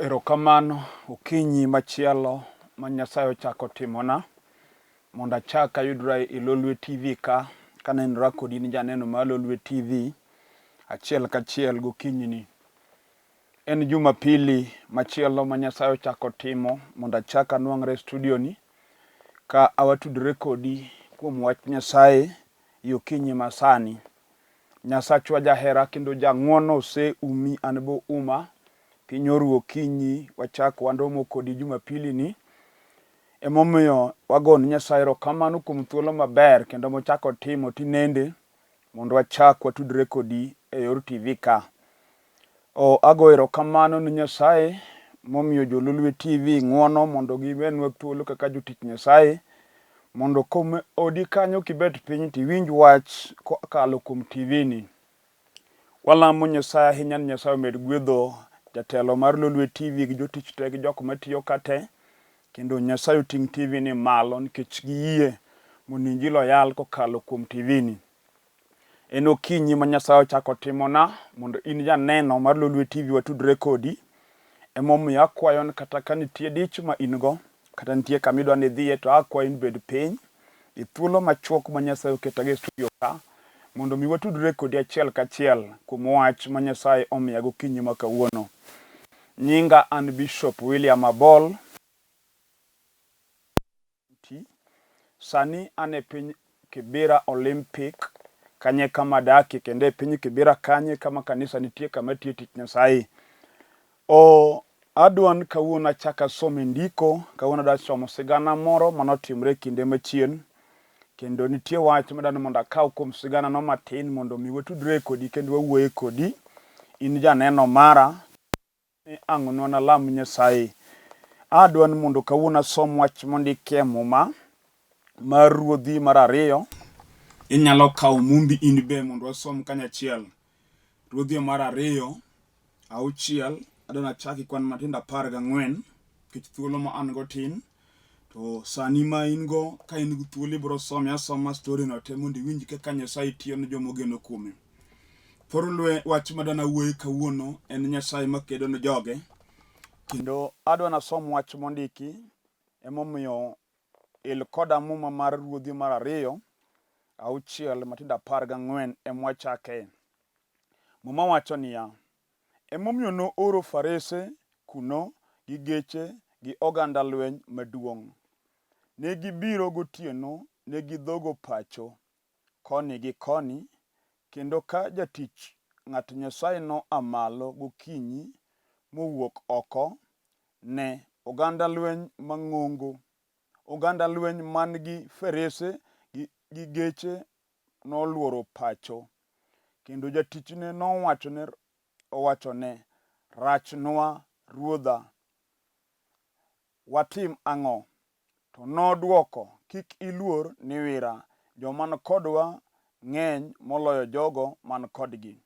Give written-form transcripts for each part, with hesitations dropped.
Agoyo erokamano okinyi machielo ma Nyasaye ochako timona mondo achak ayudra e Lolwe TV ka kanenora kodi ni janeno mar Lolwe TV achiel kachiel gokinyi ni. En Jumapili machielo ma Nyasaye ochako timo mondo achak anwang're e studio ni ka awatudre kodi kuom wach Nyasaye okinyi masani. Nyasachwa jahera kendo jang'wono ose umi an bo uma piny oru okinyi wachak wandomo kodi Jumapili ni. Emomiyo wagon Nyasaye erokamano kuom thuolo maber kendo mochako timo tinende mondo wachak watudre kodi e yor TV ka. Agoyo erokamano ne Nyasaye momiyo jolulwe TV ng'wono mondo giwenwa thuolo kaka jotich Nyasaye mondo kom odi kanyo kibet piny tiwinj wach kokalo kuom TV ni. Walamo Nyasaye ahinya ni Nyasaye omed gwedho jatelo mar Lolwe TV gi jotich te gi jok matiyo kate kendo Nyasaye oting' TV ni malo nikech giyie mondo injili oyal kokalo kuom TV ni. En okinyi ma Nyasaye ochako timona mondo in janeno mar Lolwe TV watudre kodi. Emomiyo akwayo ni kata ka nitie dich ma in go kata nitie kama idwa ni idhiye to akwayo ni bed piny e thuolo machuok ma Nyasaye oketogi e studio ka mondo mi watudre kodi achiel kachiel kuom wach ma Nyasaye omiya gokinyi ma kawuono. Nyinga an Bishop William Abol. Sani an e piny Kibera Olympic kanye kama daki kendo e piny Kibera kanye kama kanisa nitie kama tiyo tich Nyasaye. Adwan kawuono achaka some ndiko kawuono da somo sigana moro manotimre kinde machien kendo nitie wach madano mondo akaw kuom sigana no matin mondo mi watudre kodi kendo wawuoye kodi in janeno mara ang'onwa na lam Nyasaye. Adwan mondo kawuono asom wach mondiki e muma mar Ruodhi mar 2. Inyalo kawo mumbi in be mondo wasom kanyachiel. Ruodhi mar 2 6 adona chaki kwan matindo 14 kich thuolo ma an go tin to sani ma in go ka in go thuolo bro some asoma story no te mondo iwinj kaka Nyasaye tiyo ne jomo geno kuome. Thorulwe wach madana wuoyi kawuono en Nyasaye Makedo ne Joge kendo adwa na som wach mondiki emomiyo il koda muma mar Ruodhi mar 2 6 matindo 14 emwachake. Muma wacho niya: emomiyo nooro farese, kuno, gi geche, gi oganda lweny maduong'. Ne gibiro gotieno, ne gidhogo pacho, koni gi koni, kendo ka jatich ng'at Nyasaye no amalo gokinyi mowuok oko, ne oganda lweny mang'ongo, oganda lweny man gi farese gi geche nolworo pacho, kendo Jatichne owachone, rachnwa Ruodha, watim ang'o? To nodwoko, kik iluor ni wira, joman kodwa ng'eny moloyo jogo man kodgi.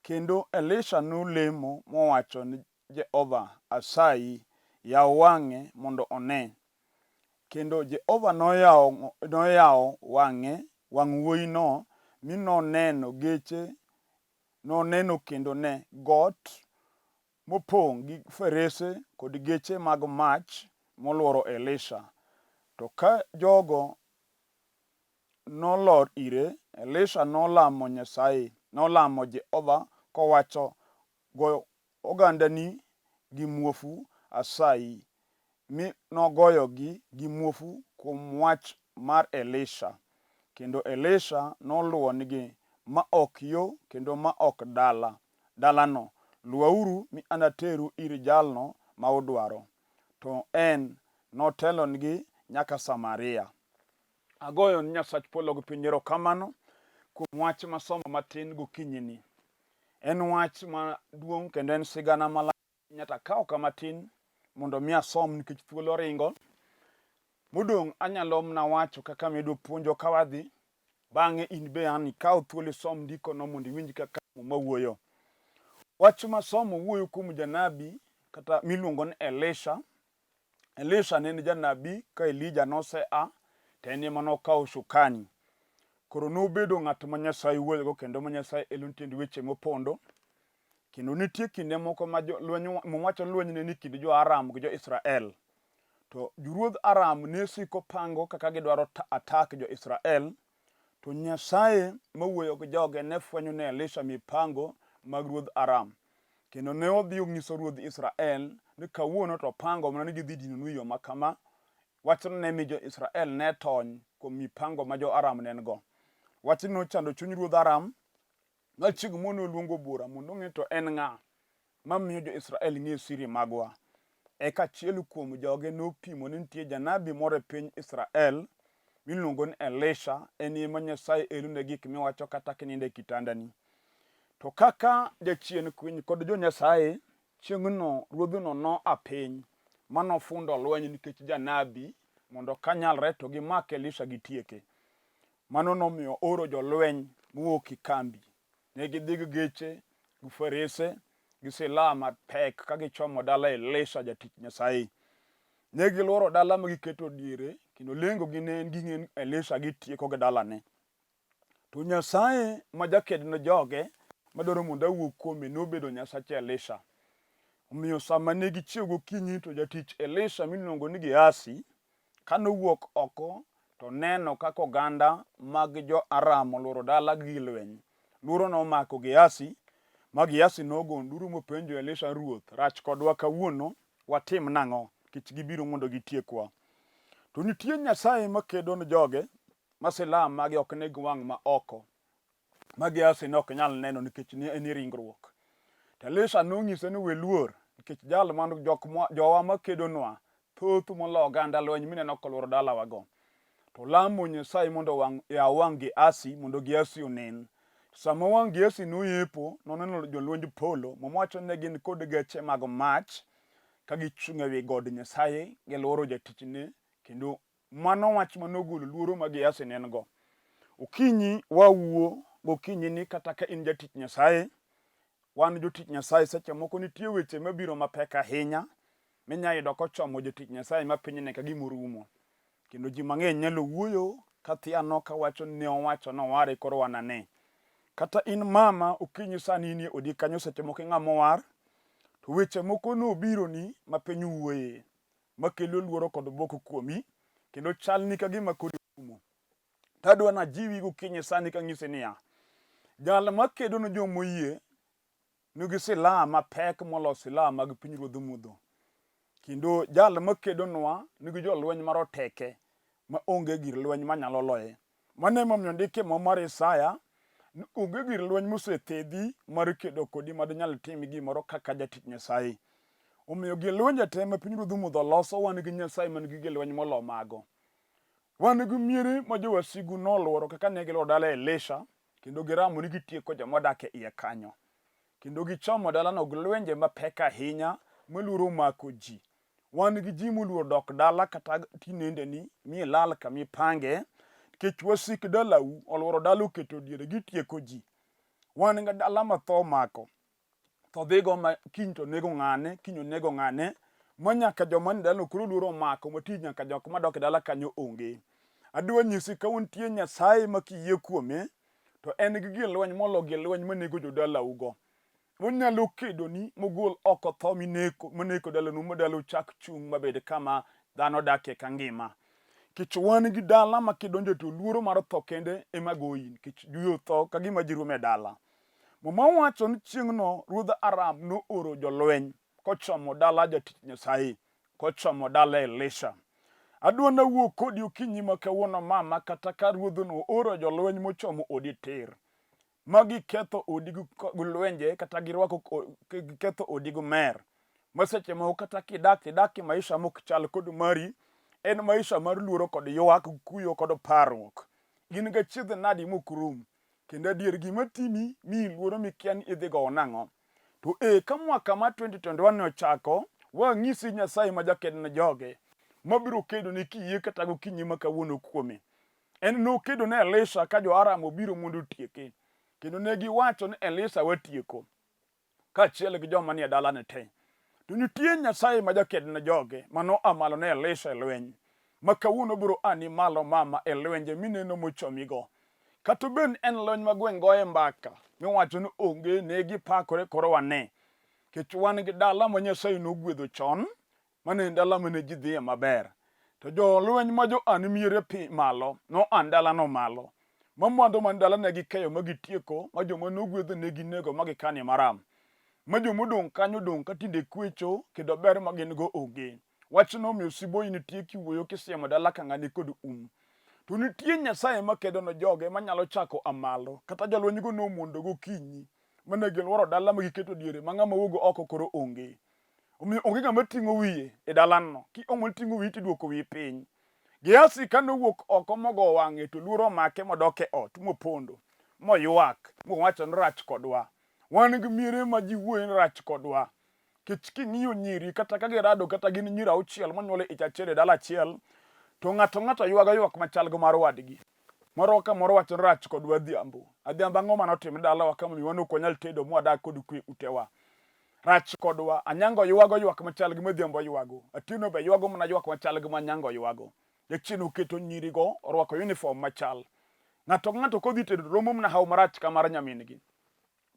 Kendo Elisha nolemo mowacho ni Jehova asayi yaw wang'e mondo one. Kendo Jehova noyawo wang'e, wang' wuoyi no, mi noneno geche, noneno kendo ne got mopong' gi farese kod geche mag mach molworo Elisha. To ka jogo nolor ire, Elisha nolamo Nyasaye, nolamo Jehova kowacho, go ogandani gi muofu asayi, mi nogoyogi gi muofu kuom wach mar Elisha. Kendo Elisha noluwonigi ma ok yo kendo ma ok dalano. Luwauru mi anateru ir jalno ma udwaro. To en notelonigi nyaka Samaria. Agoyo ni Nyasach polo gi piny erokamano kuom wach masomo matin gokinyi ni. En wach maduong' kendo en sigana malach nyaka kaw kamatin mondo mi asom nikech thuolo ringo. Modong' anyalo mna wacho kaka medo puonjo kawadhi. Bang'e in be an ikaw thuolo som ndiko no mondo iwinj kaka mawuoyo. Wach masomo wuoyo kuom janabi kata miluongo ni Elisha. Elisha ne en janabi ka Elijah nosea to en ema nokawo shukani. Koro nobedo ng'at ma Nyasaye wuoyogo kendo ma Nyasaye elo tiend weche mopondo. kendo nitie kinde moko ma lweny mowacho lweny ne ni kind jo Aram gi jo Israel. To juruodh Aram ne siko pango kaka gidwaro attack jo Israel. To Nyasaye mawuoyo gi Joge ne fwenyo ne Elisha mipango mag ruodh Aram. Kendo ne odhi onyiso ruodh Israel ni kawuono to pango mana ni gidhi dinonu yo makama. Wachno ne mi jo Israel ne tony kuom mipango ma jo Aram ne go. Wachno chando chuny ruodh Aram. Machieng' mono luongo bura mondo ng'e to en ng'a mamiyo jo Israel ng'e siri magwa. Eka achiel kuom joge nopimo ni nitie janabi moro e piny Israel miluongo ni Elisha, en ema Nyasaye elune gik miwacho kata kininde kitandani. To kaka jachien kwiny kod jo Nyasaye, chieng'no ruodhno no apiny manofundo lweny nikech janabi mondo kanyalre to gimak Elisha gitieke. Mano nomiyo oro jolweny mowuok kambi. Ne gidhi gi geche, gi farese, gi silaha mapek ka gichomo dala Elisha jatich Nyasaye. Ne gilworo dala ma giketo diere, kendo lengo gi ne en ging'e Elisha gitieko gi dalane. To Nyasaye ma jakedno Joge madwaro mondo awuog kuome nobedo Nyasach Elisha. Omiyo sama ne gichiew gokinyi to jatich Elisha miluongo ni Gehazi kanowuok oko to neno kaka oganda mag jo Aram olworo dala gi lweny. Luoro nomako Gehazi, ma Gehazi nogo nduru mopenjo Elisha, ruoth, rach kodwa kawuono, watim nang'o? Kich gibiro mondo gitiekwa. To nitie Nyasaye makedo ne Joge, ma silaha mage ok neg wang' ma oko, ma Gehazi ne ok nyal neno nikech ne en ringruok. To Elisha nonyise ni we luor, nikech jal man jowa makedonwa thoth molo oganda lweny mineno kolworo dalawago. To lamo Nyasaye mondo yaw wang' Gehazi mondo Gehazi onen. Sama wang' Gehazi noyepo, noneno jolwenj polo mowacho ne gin kod geche mag mach ka gichung' ewi god Nyasaye gilworo Jatichne, kendo mano wach manogolo luoro ma Gehazi ne en go. Okinyi wawuo gokinyi ni kata ka in jatich Nyasaye, wan jotich Nyasaye seche moko nitie weche mabiro mapek ahinya minya yudo kochomo jotich Nyasaye ma pinyne ka gimorumo. Kendo ji mang'eny nyalo wuoyo kathiano kawacho ni ne owacho noware koro wanane. Kata in mama okinyi sani ni odi kanyo seche moko ng'ama war, to weche moko nobiro ni ma piny wuoye makelo luoro kod boko kuomi, kendo chal ni ka gima kodi rumo. Tadwa na jiwi gokinyi sani kang'isi niya, jal makedo ne jomoyie nigi silaha mapek molo silaha mag pinyruodh mudho. Kendo jal makedonwa nigi jolweny maroteke ma onge gir lweny manyalo loye. Mano emomiyo ndike mar Isaya ni onge gir lweny mosethedhi mar kedo kodi madinyal timi gimoro kaka jatich Nyasaye. Omiyo gir lweny te ma pinyruodh mudho loso wan gi Nyasaye man gi gir lweny molo mago. Wan gi miere ma jowasigu nolworo kaka ne gilworo dala Elisha, kendo giramo ni gitieko jomodak e iye kanyo. Kendo gichomo dalano gi lwenje mapek ahinya maluoro mako ji. Wan gi ji moluoro dok dala kata tinendeni mi lal kamipange, nikech wasik dalau olworo dala oketo diere gitieko ji. Wan gi dala ma tho mako, tho dhigo ma kiny to nego ng'ane, kiny onego ng'ane, ma nyaka joma ni dalano koro luoro mako mati nyaka jok madok dala kanyo onge. Adwa nyisi ka untie Nyasaye ma kiyie kuome, to en gi gir lweny molo gir lweny manego jodalaugo. Onyalo kedoni mogol oko tho maneko dalanu ma dalau chak chung' mabed kama dhano dakie ka ngima. Kich wan gi dala ma kidonjo to luoro mar tho kende ema goyi, kich duyo tho ka gima ji rume dala. Mama wacho ni chieng'no ruodh Aram no oro jolweny kochomo dala jatich Nyasaye, kochomo dala Elisha. Adwa na wuok kodi okinyi ma kawuono mama, kata ka ruodhno oro jolweny mochomo odi tir. Magi ketho odi gi lwenje kata girwako ketho odi gi mer. Maseche moko kata kidak maisha mok chal kod mari, en maisha mar luoro kod ywak, kuyo kod parruok. Gin ga chiedh nadi mokrum, kendo adier gima timi mi luoro mikia ni idhi go nang'o. To ka mwaka ma 2021 ochako, wang'isi Nyasaye ma jakedne Joge mabiro kedo ni kiyie kata gokinyi ma kawuono kuome. En nokedo ne Elisha ka jo Aram obiro mondo otieke, kendo ne giwacho ni Elisha watieko kaachiel gi joma nie dalane te. To nitie Nyasaye ma jakedne Joge mano amalo ne Elisha e lweny, ma kawuono biro ani malo mama e lwenje mineno mochomigo. Kata ben en lweny ma gweng' goye mbaka miwacho ni onge ne gipakore koro wane kech wan gi dala ma Nyasaye nogwedho chon mane dala mane ji dhiye maber. To jo lweny ma jo an miere pi malo no an dalano malo mamwandu man dala ne gikeyo ma gitieko ma joma nogwedho ne ginego ma gikane maram ma joma odong' kanyo dong' ka tinde kwecho kendo ber ma gin go onge. Wachno omiyo siboi nitie kiwuoyo kisiemo dala ka ng'ani kod to nitie Nyasaye Makedo no joge manyalo chako amalo kata jolweny go nomondo gokinyi mane gilworo dala ma giketo diere ma ng'ama wuogo oko koro onge. Omiyo onge ng'ama ting'o wiye e dalano ki ong'o ting'o wiyi tiduoko wiyi piny. Giasi ka nowuok oko mogo wang'e to luoro make modok e ot mopondo moywak mowacho ni rach kodwa. Wan gi miere ma ji wuoyo ni rach kodwa. Kech king'iyo nyiri kata ka girado kata gin nyiri 6 monyuol e ich achiel e dala achiel to ng'ato ywago ywak machal go mar wadgi. Moro ka moro wacho ni rach kodwa adhiambo. Adhiambo ang'o manotim dalawa ka miwa ok wanyal tedo mwadak kod kwe utewa. Rach kodwa anyango ywago ywak machal gi madhiambo ywago. Atieno be ywago mana ywak machal gi manyango ywago. Jatichne oketo nyiri go orwako uniform machal. Ng'ato kodhi tedo romo mana hawo marach ka mar nyamin-gi.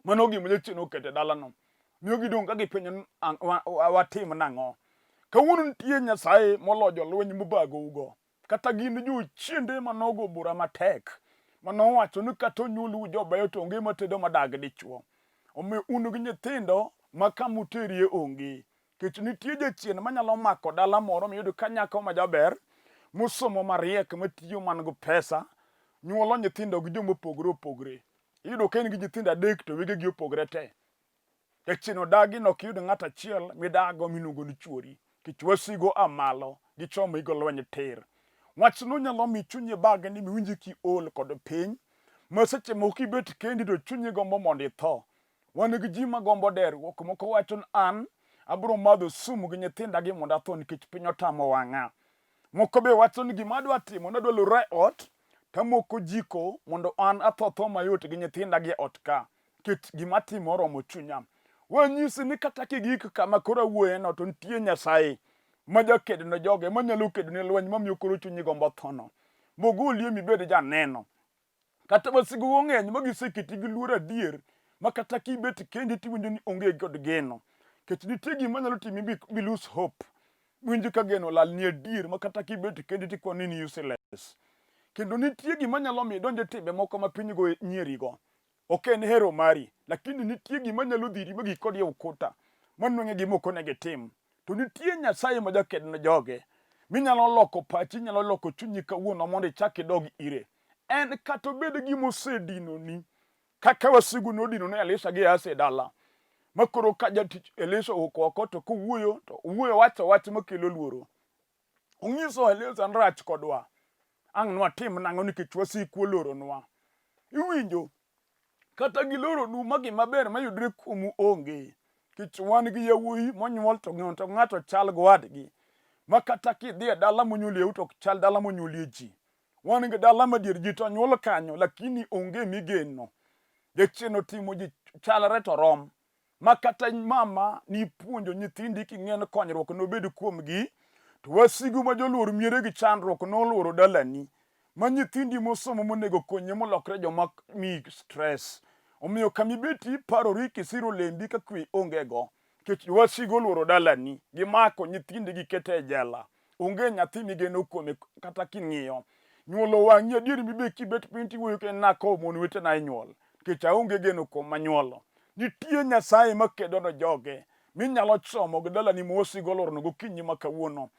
Mano gima Jatichne oketo e dalano. Miyo gidong' ka gipenyo watim nang'o. Kawuono nitie Nyasaye molojo lweny mobago ugo. Kata gin jochiende manogo bura matek. Manowacho ni kata onyuolu jobeyo to onge matedo madag dichuo. Omiyo un gi nyithindo ma kamuterie onge. Kech nitie jachien manyalo mako dala moro miyudo ka nyako ma jaber musomo mariek matiyo man go pesa nyuolo nyithindo gi joma opogore opogore. Iyudo ka en gi nyithindo 3 to wegegi opogore te. Jachien odagi nok yud ng'ato achiel midago miluongo ni chuori. Kech wasigo amalo gichomo igo lweny tir. Wachno nyalo mi chunyi bagni miwinji kiol kod piny. Ma seche moko ibet kendi to chunyi gombo mondo itho. Wan gi ji magombo derruok moko wacho ni an abiro madho sum gi nyithinda gi mondo atho nikech piny otamo wang'a. Moko be wacho ni gima adwa timo nadwa lura e ot tamoko jiko mondo an atho mayot gi nyithinda gi ot ka. Kech gima timo oromo chunya. Wanyisi ni kata kigik kama koro awuoye no to nitie Nyasaye ma jakedno joge manyalo kedone lweny mamiyo koro chunyi gombo thono. Mogolie mibed janeno. Kata wasigu ng'eny ma giseketi gi luor adier ma kata kibet kendi tiwinjo ni onge kod geno. Kech nitie gima nyalo timi bi lose hope. Winjo ka geno lal ni adier ma kata kibet kendi tikoni ni useless. Kendo nitie gima nyalo mi donje timbe moko ma piny go nyierigo. Ok en hero mari, lakini nitie gima nyalo dhiri ma gikodi e ukuta. Manweng'e gima ok onego itim. To nitie Nyasaye ma jakedno joge. Minyalo loko pachi, nyalo loko chunyi kawuono mondo ichak idog ire. En kata obed gima osedinoni. Kaka wasigu nodino ne Elisha gi Ase dala. Makoro ka jatich Elisha oko to kowuoyo to owuoyo wacho wach makelo luoro. Onyiso Elisha ni rach kodwa. Ang' nwatim nang'o nikech wasiku oloronwa. Iwinjo kata giloronu ma gima ber mayudre kuomu onge. Kech wan gi yawuoyi monyuol to ng'ato chal gwadgi. Ma kata kidhi e dala monyuolie to ok chal dala monyuolie ji. Wan gi dala madier ji to nyuol kanyo lakini onge migeno. Jachien otimo ji chalre to rom. Ma kata mama ni puonjo nyithindi king'en konyruok nobed kuomgi. To wasigu ma joluor miere gi chandruok noluoro dalani. Ma nyithindi mosomo monego konye molokre joma mi stress. Omiyo kamibeti parori kisiro lembi ka kwe ongego. Kech wasigu oluoro dalani. Gimako nyithindi gikete e jela. Onge nyathi migeno kuome kata king'iyo. Nyuolo wang'i adier mibet kibet piny tiwuoyo ke nako mon wetena inyuol. Kech aonge geno kuom manyuolo. Nitie Nyasaye Makedo no joge. Minyalo chomo gi dalani mowasigu olorono gokinyi ma kawuono.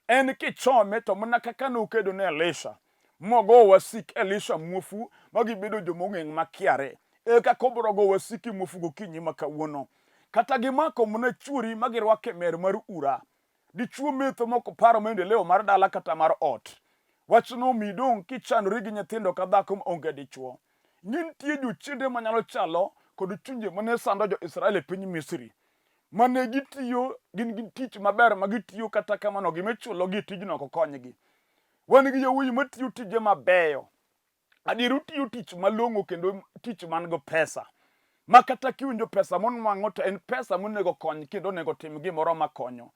En kichome to mana kaka nokedo ne Elisha. Mogo wasik Elisha muofu magibedo jomong'eng makiare. Eka kobro go wasiki muofu gokinyi ma kawuono. Kata gimako mona chuori magirwake mer mar ura. Dichuo metho moko paro maendeleo mar dala kata mar ot. Wachno midong' kichanori gi nyithindo ka dhako onge dichuo. Nitie jochiende manyalo chalo kod chunje mane sando jo Israel e piny Misri. Mane gitiyo gin tich maber magitiyo kata kamano gimechulo gi tijno ok konygi. Wan gi yawuoyi matiyo tije mabeyo. Adier tiyo tich malong'o kendo tich man go pesa. Ma kata kiwinjo pesa monwang'o to en pesa monego kony kendo onego tim gimoro makonyo.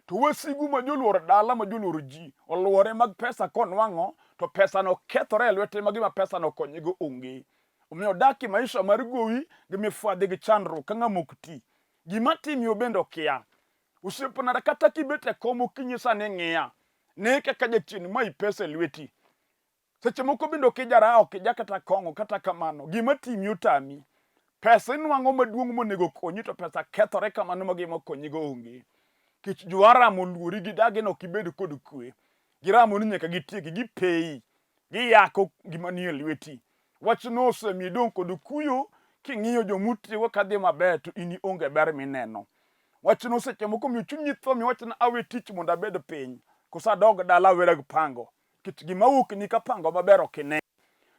to wasigu ma joluoro dala ma joluoro ji oluore mag pesa konwang'o to pesa no kethore e lwete ma gima pesa no konyego onge. Omiyo daki maisha mar gowi gi mifwadhi gi chandruok ka ng'ama ok ti. Gima timi bende okia. Osiepna kata kibet e kom okinyi sani ng'iya. Ne kaka Jatichne ma pesa e lweti. Seche moko bende okijara okija kata kong'o kata kamano. Gima timi otami. Pesa inwang'o maduong' monego konyi to pesa kethore kamano ma gima konyigo onge. Kich juaramo luori gi dagi no kibed kod kwe. Giramo ni nyaka gitieki gipeyi. Giyako gima nie lweti. Wach no osemi dong' kod kuyo king'iyo jomutiego kadhi maber to ini onge ber mineno. Wach no seche moko miyo chunyi tho miwacho ni awe tich mondo abed piny. Kusadog dala wereg pango. Kit gima wuok ni kapango maber okine.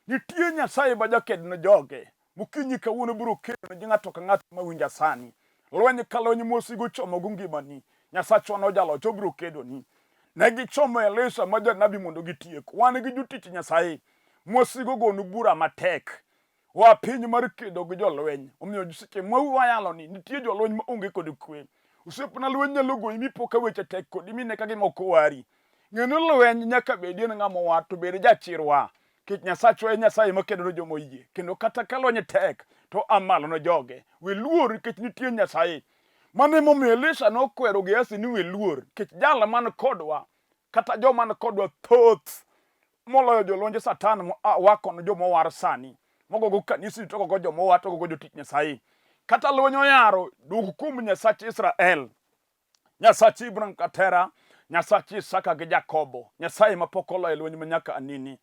Nitie Nyasaye ma jakedne joge. Mokinyi kawuono biro kedo ne ng'ato ka ng'ato mawinja sani. Lweny ka lweny mosigo chomo go ngimani. Nyasachwa nojalo chobiro kedo ni. Negi chomo Elisha ma janabi mondo gitiek. Wan gi jotich Nyasaye. Mosigo gonu bura matek. Wa piny mar kedo gi jolweny. Omiyo seche mwayalo ni nitie jolweny ma onge kod kwe. Osiepna lweny nyalo goyi mipoka weche tek kod imine ka gima ok wari. Ng'eno lweny nyaka bedie ng'ama wat to bed jachirwa. Kich Nyasachwa e Nyasaye makedo ne joma oyie. Kendo kata ka lweny tek to amalo no joge. We luor kich nitie Nyasaye. Mane momiyo Elisha nokwero Gehazi ni we luor. Kich jala man kodwa kata joma man kodwa thoth moloyo jolwenje Satan wakono joma war sani. Mogogo kanisi to gogo joma wato gogo jotich Nyasaye. Kata lweny oyaro dug kum Nyasach Israel. Nyasach Ibrahim katera, Nyasach Isaka gi Jakobo. Nyasaye mapok oloyo lweny manyaka anini.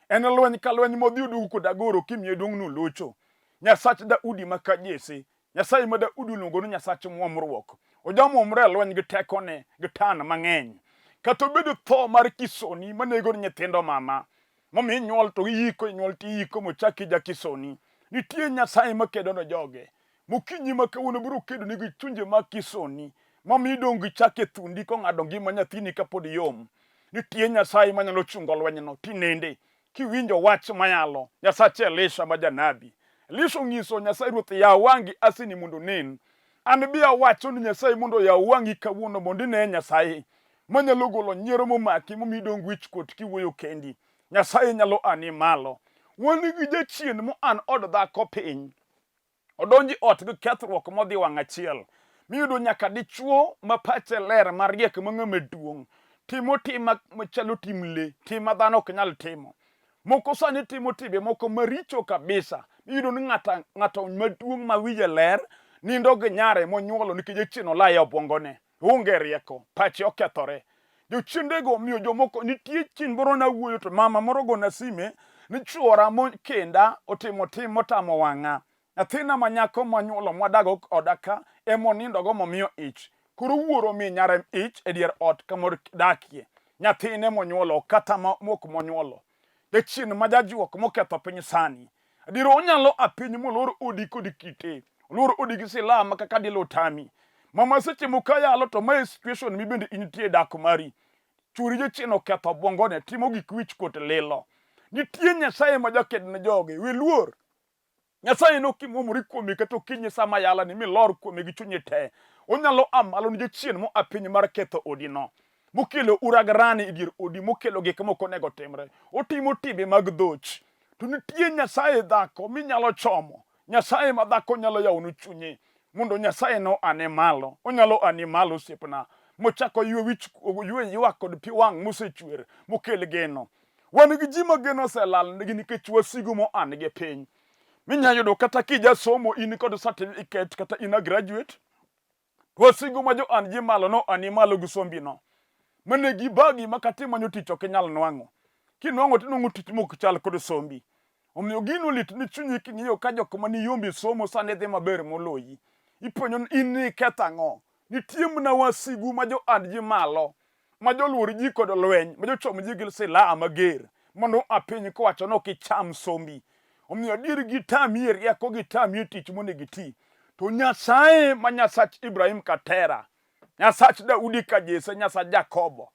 En lweny ka lweny modhi dug kodagoro kimie dong' no locho. Nyasach Daudi maka Jesse. Nyasaye ma Daudi luongo ni Nyasach muomruok. Ojamomre lweny gi tekone gi tan mang'eny. Kata obedo tho mar kisoni manego nyithindo mama. Momi nyuol to iyiko nyuol ti iyiko mochaki jakisoni. Nitie Nyasaye makedo no joge. Mokinyi ma kawuono biro kedo ni gi chunje mag kisoni. Momi dong' gichake thundi ko ng'ado ngima nyathini kapod yom. Nitie Nyasaye manyalo chungo lweny no tinende. Kiwinjo wach mayalo. Nyasach Elisha ma janabi. Elisha ng'iso Nyasaye Ruoth yaw wang'i asini mondo nen. An bi awacho ni Nyasaye mondo yaw wang'i kawuono mondo ine Nyasaye. Manyalo golo nyiero momaki momi dong' wich kuot kiwuoyo kendi. Nyasaye nyalo ani malo. Wan gi Jatichne mo an od dhako piny. Odonji ot gi kethruok modhi wang' achiel. Miyudo nyaka dichuo ma pache ler mariek mang'ama duong'. Timo tim machalo tim le. Tim ma dhano ok nyal timo. Moko sani timo timbe moko maricho kabisa. Miyudo ni ng'ato maduong' ma wiye ler nindo gi nyare monyuolo nikech Jatichne olaye obwongone. Onge rieko. Pache okethore. Jochiendego miyo jomoko nitie chin moro na wuoyo to mama moro gona sime ni chuora kenda otimo tim motamo wang'a. Nyathina manyako manyuolo mwadago odaka emonindo go momiyo ich. Koro wuoro mi nyare ich e dier ot kamor dakie. Nyathine monyuolo kata mok monyuolo. Jatichne ma jajuok moketho piny sani. Adiro onyalo apiny molor odi kod kite. Olor odi gi silama kaka dilo tami. Mama seche mokayalo to my situation mi bende intie dak mari. Churi Jatichne oketho bwongone timo gik wich kot lilo. Nitie Nyasaye ma jakedne joge. We luor. Nyasaye no kimomori kuome kata okinyi sama yala ni milor kuome gi chunyi te. Onyalo amalo ni Jatichne mo apiny mar ketho odino. Mokelo uragrani e dier odi mokelo gik moko nego timre. Otimo timbe mag dhoch. To nitie Nyasaye dhako minyalo chomo. Nyasaye ma dhako nyalo yawonu chunye. Mondo Nyasaye no ane malo. Onyalo ani malo osiepna. Mochako ywe ywak kod pi wang' mosechwer mokel geno. Wan gi ji ma geno oselal nigi nikech wasigu mo an gi piny. Minyayudo kata kija somo in kod certificate kata ina graduate. Wasigu ma jo an ji malo no ani malo gi sombi no. Mane gibagi makati manyo tich ok nyal nwang'o. Kinwang'o tinwang'o tich mok chal kod sombi. Omiyo gino lit ni chunyi king'iyo ka jok mani yombi somo sani dhi maber moloyi. Ipenjo in ni kethang'o. Nitie mna wasigu ma jo an ji malo. Ma joluor ji kod lweny. Ma jochom ji gi silaha mager. Mondo apiny kowacho no kicham sombi. Omiyo dir gitami rieko gitami tich monego iti. To Nyasaye ma Nyasach Ibrahim katera. Nyasach Daudi ka Jesse, Nyasach Jakobo.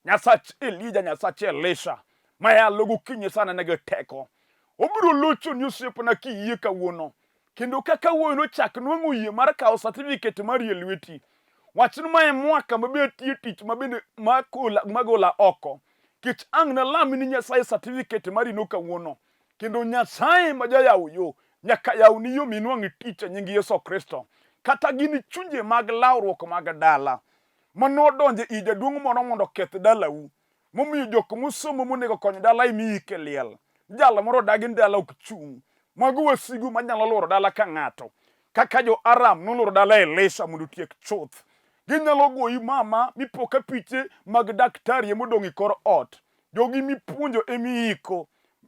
Nyasach Elijah, Nyasach Elisha. Mayalo gokinyi sana nege teko. Obiro locho ni osiepna kiyie kawuono. Kendo kaka wuono chak nwang'o yie mar kawo certificate mar lweti. wachni mae mwaka mabe tie tich mabende magola oko kich ang na lami ni Nyasaye certificate mari no kawuono kendo Nyasaye majayaw yo nyaka yaw ni yo minwang tich nying Yesu Kristo kata gini chunje mag lawruok mag dala mano donje i jaduong' moro mondo keth dalau momiyo jok musomo monego kony dala imi keliel jalo moro dagi dala ok chung mago wasigu manyalo loro dala ka ng'ato kaka jo Aram noloro dala Elisha mondo tiek chuth ginyalo goyi mama mipoka piche mag daktari modong' kor ot jogi mipuonjo emiiko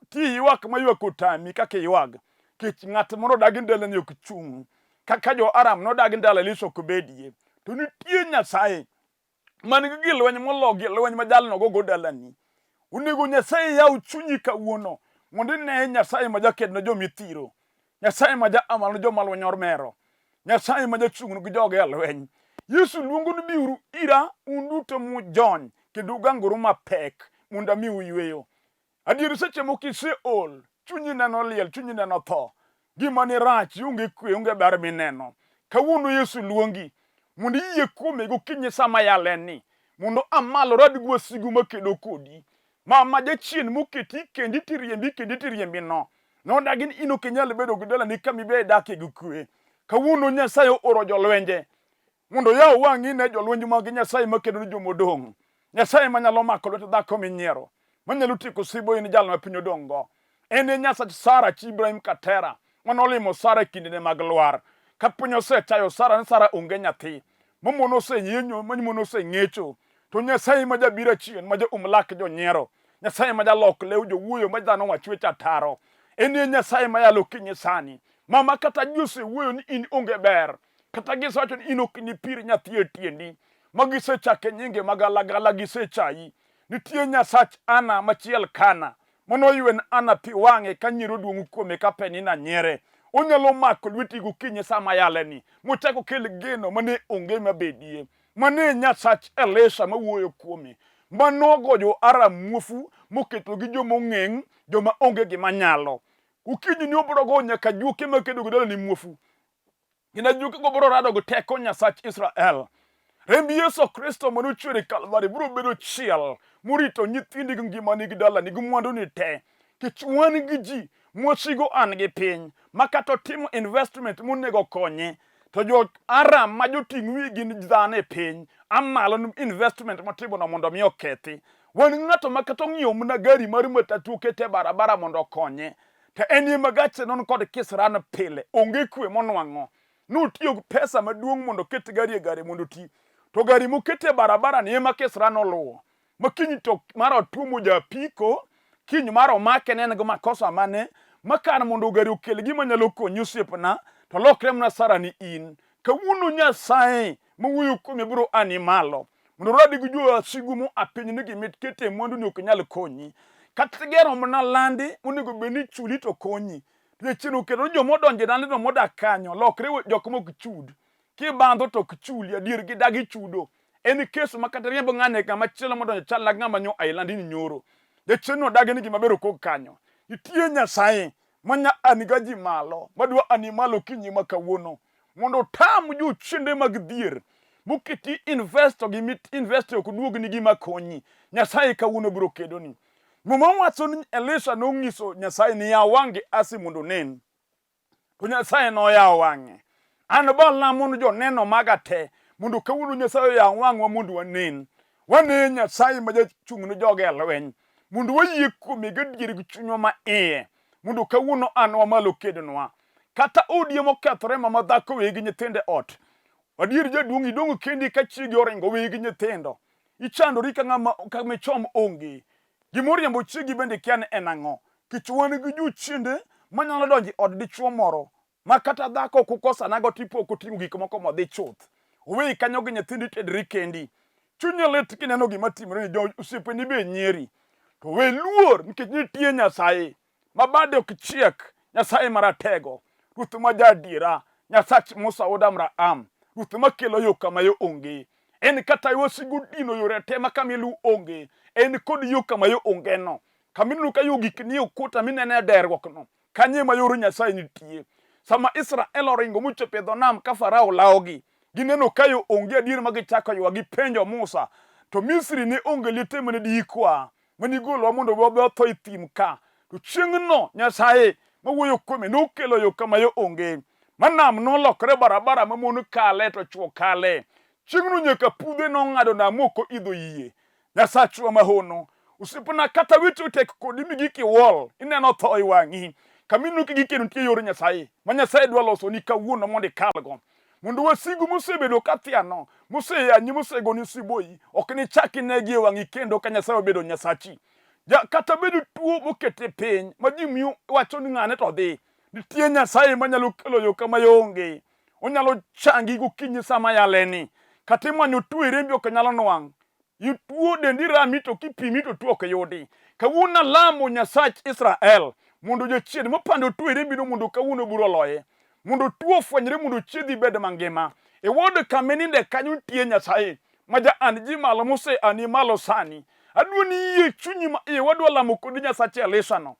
ti ywak maywak otami kaka ywag kech ng'at moro dagi dala ni ok chung kaka jo Aram no dagi dala Elisha ok bedie to nitie Nyasaye man gi gilweny mologi lweny majalno gogo dalani unego Nyasaye yaw chunyi kawuono mondo ne Nyasaye majakedno jomithiro Nyasaye maja amal joma lwenyor mero Nyasaye maja chung'no gi joge lweny Yesu luongo ni biuru ira unduto mujony kendo uganguru mapek mondo mi uyweyo adier seche moko iseol chunyi neno liel chunyi neno tho gima ni rach unge kwe unge ber mineno kawuono Yesu luongi mondo iyie kuome gokinyi sama yaleni mondo amalo radgu wasigu makedo kodi ma jachien moketi kendi tiriembi no dagi ni ino kenyal bedo gidala ni kami be dake gi kwe kawuono Nyasaye oro jolwenje mondo yaw wang'i ne jolwenj mag Nyasaye makedo jomodong' Nyasaye manyalo mako lwet dhako minyiero manyalo tieko sibo in jal ma piny odong'go en Nyasach Sara chi Ibrahim Katera manolimo Sara kindene mag lwar ka piny osechayo Sara ni Sara onge nyathi momono oseyenyo manyono oseng'echo to Nyasaye majabira chien maja umlak jonyiero Nyasaye majalok lew jowuoyo majano wachwech ataro en Nyasaye mayalo kinyi sani mama kata jose wuoyo ni in onge ber kata gisewacho ni in ok ni pir nyathi e tiendi magisechake nyinge magalagala gisechayi nitie Nyasach Ana machiel Kana manoywen Ana pi wang'e ka nyiro duong' kuome ka Penina nyiere onyalo mako lweti gokinyi sama yaleni mochako kel geno mane onge mabedie mane Nyasach Elisha mawuoyo kuome manogo jo Aram muofu moketo gi jomong'eng joma onge gima nyalo ukinyi ni obrogo nyaka juoke makedo godala ni muofu gina juoke go bro rado go teko Nyasach Israel rembi Yesu Kristo mano chwere Kalvari bro bedo chiel murito nyithindi gi ngimani gi dalani gi mwandu ni te kichwan gi ji mwasigo an gi piny makato timo investment monego konye to jo Aram ma joting' wigi ni dhano e piny amalo investment matimo na mondo mi okethi wan ng'ato makato ng'iyo mna gari mar matatu kete barabara mondo konye to enie magache non kod kisran pile onge kwe monwang'o nutiyo pesa maduong' mondo ket gari e gari mondo ti to gari mokete barabara ni ema kisran oluwo makinyi to maro tumo japiko kinyi maro make nen go makosa mane makana mondo gari okel gima nyalo konyi osiepna to lokre mna Sara ni in kawuono Nyasaye mawuoyo kuome bro animalo mondo radi gi jo asigumo apiny ni gimit kete mwandu ni ok nyal konyi kata gero mna landi monego beni chuli to konyi lechino kendo jomodonje dande no modak kanyo lokre jok mok chud kibandho to ok chuli adier gi dagi chudo en kes makata riembo ng'ane kama chielo modonjo chal na ng'ama nyo ailandi ni nyoro lechino dagi ni gima bero kok kanyo nitie Nyasaye manya anigaji malo madwa animalo kinyi makawuono mondo tam ju chinde mag dhier mukiti investo gi mit investo ok duogni gima konyi Nyasaye kawuono biro kedoni mama wacho ni Elisha nong'iso Nyasaye ni ya wange asi mondo nen to Nyasaye no ya wange an bala mondo jo neno maga te mondo kawuono Nyasaye ya wangwa mondo wanen wane Nyasaye ma jachung'no joge lweny mondo wayie kuome gadier gi chunywa ma iye mondo kawuono an wamalo kedonwa kata odie mokethore mama dhako wegi nyithinde ot adier jaduong' idong' kendi ka chiegi oringo wegi nyithindo ichandori ka ng'ama kamichom onge gimoriembo chiegi bende kian en ang'o kichwan gi juchinde manyalo donji od dichuo moro ma kata dhako kukosa nago tipo koting'o gik moko modhi chuth owe kanyo gi nyithindi tedri kendi chunye lit kineno gima timore ni jo osiepeni be nyieri to we luor nikech nitie Nyasaye mabade ok chiek Nyasaye maratego Ruoth ma jadiera Nyasach Musa wuod Abraham Ruoth makelo yo kama yo onge en kata wasigu dino yore te makamilu onge en kod yo kama yo onge no kaminu ka yo gikni okuta minene derruok no kanye mayoro Nyasaye nitie sama Israel oringo muchope dho nam ka Farao laogi gineno kayo onge adier magichako ywa gipenjo Musa, to Misri ne onge liete mane dikwa manigolo mondo wabe otho e thim ka. To chieng'no Nyasaye mawuoyo kuome nokelo yo kama yo onge, manam nolokre barabara mamon kale to chwo kale. Chieng'no nyaka pudhe nong'ado na moko idho yie. Nyasachwa mahono, usipna kata wicho tek kodi migiki wol, ineno tho i wang'i. Kaminu kigikeno nitie yor Nyasaye, ma Nyasaye dwa loso ni kawuono mondo ikalgo. Mondo wasigu mosebedo kathiano, moseyanyi mosegoni siboi, ok ni chaki negi e wang'i kendo ka Nyasaye obedo Nyasachi. Kata bedo tuo mokete piny, ma ji miyo wacho ni ng'ane to dhi. Nitie Nyasaye manyalo kelo yo kama yonge. Onyalo changi gokinyi sama yaleni. Kata imanyo tuo e rembi ok nyalo nwang'. Ituo dendi rami to kipimi to tuo ok yudi. Kawuono lamo Nyasach Israel mondo jachien mopando tuo e rembi no mondo kawuono biro loye. Mondo tuo fwenyre mondo chiedhi bed mangima. E wod kameninde kanyo nitie Nyasaye ma ja an ji malo mose ani malo sani. Aduoni yie chunyi ma wadwa lamo kod Nyasach Elisha no.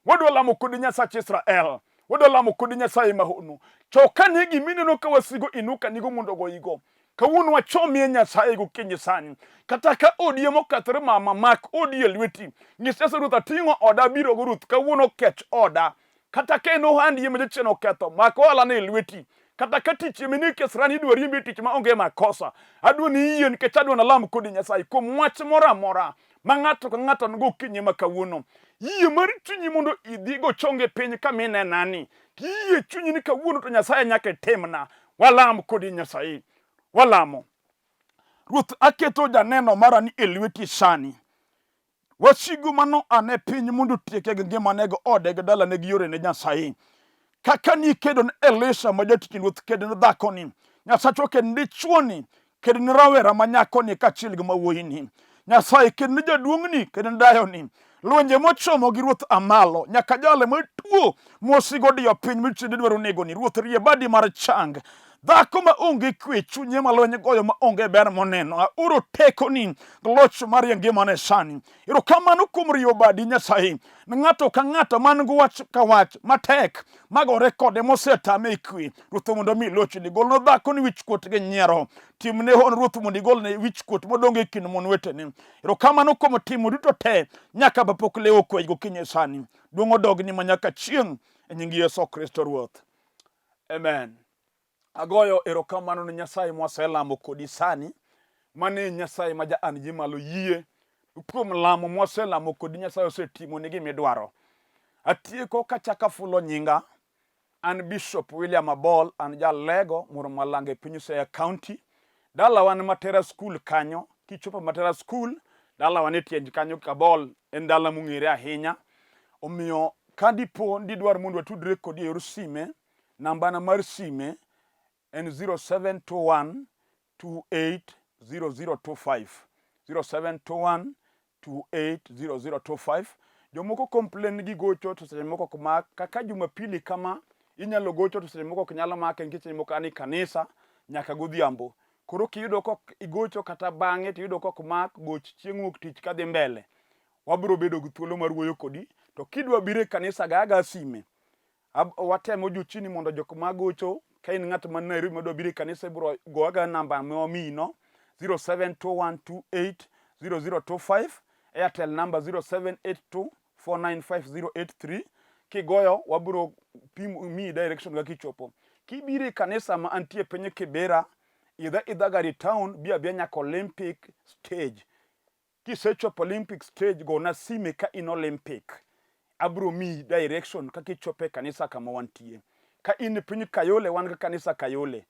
Wadwa lamo kod Nyasach Israel. Wadwa lamo kod Nyasaye mahono. Chokane gimineno ka wasigo inuka nigo mondo goigo. Kawuono wachomie Nyasaye gokinyi sani. Kata ka odie mokathre mama mak odie lweti. Nyisa Ruoth ating'o oda biro go Ruoth kawuono kech oda. Kata ka en ohandi yie ma jachien oketho mak ohala ne lweti. Kata ka tich yemeni kesrani idwa riembi tich ma onge makosa. Aduoni yie nikech adwa lam kod Nyasaye kuom wach moro amora ma ng'ato ka ng'ato gokinyi ma kawuono. Yie mar chunyi mondo idhi go chonge piny kamine nani. Yie chunyi ni kawuono to Nyasaye nyaka timna. Walam kod Nyasaye. Walamo. Ruoth aketo janeno mara ni e lweti sani. Wasigu mano ane piny mondo tieke gi ngimanego ode gi dalane gi yore ne Nyasaye. Kaka ni kedo ne Elisha ma jatichne Ruoth kedo ne dhakoni. Nyasacho kedo ne dichuoni, kedo ne rawera ma nyakoni kaachiel gi mawuoyini. Nyasaye kedo ne jaduong'ni, kedo ne dayoni. Lwenje mochomo gi Ruoth amalo, nyaka jale matuo mosigo diyo piny michende dwaro negoni. Ruoth rie badi mar chang. Dhako ma onge kwe, chunye ma lweny goyo ma onge ber moneno. Aoro tekoni loch mar ngimane sani. Erokamano kuom rio badi Nyasaye. Ng'ato ka ng'ato man go wach ka wach matek magore kode mosetame kwe. Ruoth mondo mi lochni golno dhako ni wichkuot gi nyiero. Timne hon Ruoth mondo igolne wichkuot modonge kind mon wetene. Erokamano kuom timo duto te nyaka bapok leo kwe gokinyi sani. Duong' odogni ma nyaka chieng' e nying Yesu Kristo Ruoth. Amen. Agoyo erokamano ne Nyasaye mwaselamo kodi sani. Mane Nyasaye ma ja an ji malo yie. Kuom lamo mwaselamo kodi Nyasaye osetimo ni gimidwaro. Atieko kachaka fulo nyinga. An Bishop William Abol, an jalego moro malange piny Siaya County. Dala wan Matera School kanyo. Kichopo Matera School, dala wan etienj kanyo Abol en dala mung'ere ahinya. Omiyo kadipo ndidwar mondo watudre kodi e yor sime, nambana mar sime en 0721 280025. 0721 280025. Jomoko complain gi gocho to seche moko kumak kaka Jumapili kama inyalo gocho to seche moko kinyalo make nikech seche moko ani kanisa nyaka godhiambo. Koro kiyudo kok igocho kata bang'e tiyudo kok mak goch chieng' wuok tich kadhi mbele. Wabiro bedo gi thuolo mar wuoyo kodi to kidwa bire kanisa gaga sime. Watemo jochini mondo jok magocho ka in ng'at man Nairobi madwa bire kanisa biro goaga namba mwamino 0721280025. Airtel number 0782495083. Kigoyo wabiro mi direction ga kichopo. Kibire kanisa ma antie penye Kibera idha gari town bia nyaka Olympic stage. Kisechopo Olympic stage go na sime ka in Olympic. Abro mi direction ka kichope kanisa kama wantie. Ka in piny Kayole wan ga kanisa Kayole.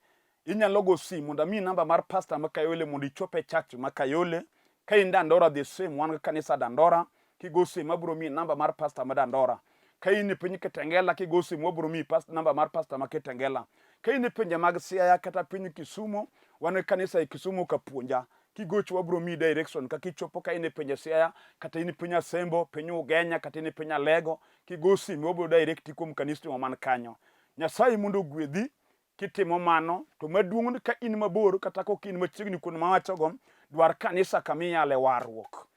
Inyalo go sim mondo mi namba mar pastor ma Kayole mondo ichope church ma Kayole. Ka in Dandora the same wan ga kanisa Dandora. Kigo sim abro mi namba mar pastor ma Dandora. Ka in piny Kitengela kigo sim abro mi namba mar pastor ma Kitengela. Ka in pinje mag Siaya kata piny Kisumu wan ga kanisa Kisumu Kapuonja. Kigocho wabro mi direction ka kichopo ka in pinje Siaya kata in piny Asembo, piny Ugenya kata in piny Alego. Kigo sim wabro direct kuom kanisa man kanyo. Nyasaye mondo gwedhi kitimo mano to maduong' ka in mabor kata kok in machiegni kun mawachogo dwar kanisa kamiyale warruok.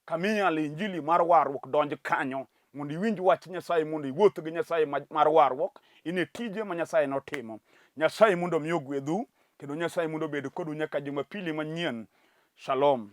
Kamiyale injili mar warruok donj kanyo mondo iwinj wach Nyasaye mondo iwuoth gi Nyasaye mar warruok. Ine tije ma Nyasaye notimo. Nyasaye mondo miyo gwedhu kendo Nyasaye mondo obed kodu nyaka Jumapili manyien. Shalom.